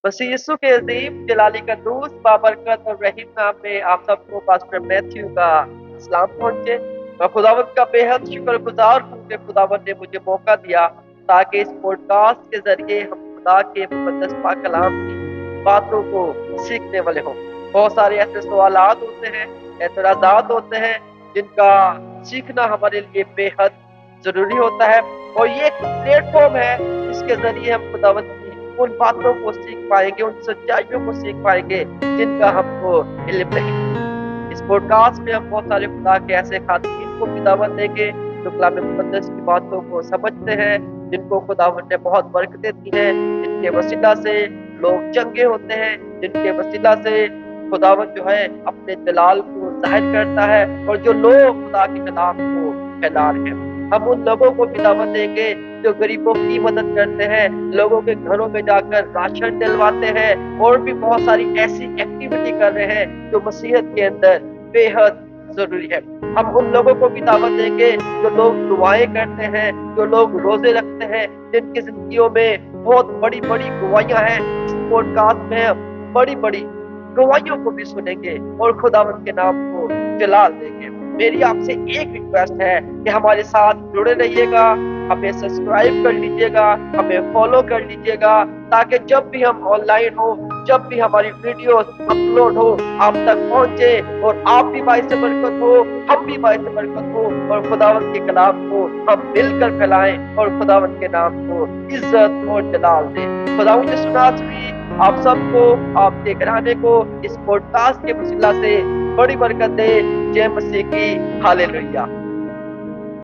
मसीह यीशु के अजीम जलाली कद्दूस बाबरकत और रहीम नाम में आप सबको पास्टर मैथ्यू का सलाम पहुंचे। मैं खुदावंद का बेहद शुक्रगुजार हूँ कि खुदावंद ने मुझे मौका दिया ताकि इस पॉडकास्ट के जरिए हम खुदा के मुकद्दस पाक कलाम की बातों को सीखने वाले हों। बहुत सारे ऐसे सवालात होते हैं, एतराज़ात होते हैं जिनका सीखना हमारे लिए बेहद जरूरी होता है, और ये एक प्लेटफॉर्म है जिसके जरिए हम खुदावंद की उन बातों को सीख पाएंगे, उन सच्चाइयों को सीख पाएंगे जिनका हमको इल्म नहीं। इस पॉडकास्ट में हम बहुत सारे खुदा के ऐसे खातमीन को भी दावत देंगे जो कलाम मुकद्दस की बातों को समझते हैं, जिनको खुदावंद ने बहुत बरकतें दी हैं, जिनके वसीला से लोग चंगे होते हैं, जिनके वसीला से खुदावंद जो है अपने जलाल को जाहिर करता है, और जो लोग खुदा के कलाम को फैला रहे हैं। हम उन लोगों को भी दावत देंगे जो गरीबों की मदद करते हैं, लोगों के घरों में जाकर राशन दिलवाते हैं, और भी बहुत सारी ऐसी एक्टिविटी कर रहे हैं जो मसीहत के अंदर बेहद जरूरी है। हम उन लोगों को भी दावत देंगे जो लोग दुआएं करते हैं, जो लोग रोजे रखते हैं, जिनकी जिंदगियों में बहुत बड़ी बड़ी गवाहियां हैं। इस पॉडकास्ट में हम बड़ी बड़ी गवाहियों को भी सुनेंगे और खुदावंद के नाम को जलाल देंगे। मेरी आपसे एक रिक्वेस्ट है कि हमारे साथ जुड़े रहिएगा, हमें सब्सक्राइब कर लीजिएगा, हमें फॉलो कर लीजिएगा, ताकि जब भी हम ऑनलाइन हो, जब भी हमारी वीडियो अपलोड हो, आप तक पहुंचे और आप भी बाइस बरकत हो, हम भी बाइस बरकत हो, और खुदावंद के कलाम को हम मिलकर फैलाएं और खुदावंद के नाम को इज्जत और जलाल दें। खुदावंद ने सुना भी आप सबको, आपके घराने को इस पॉडकास्ट के वसीला से बड़ी बरकत दे। जय मसीह की हालेलुया।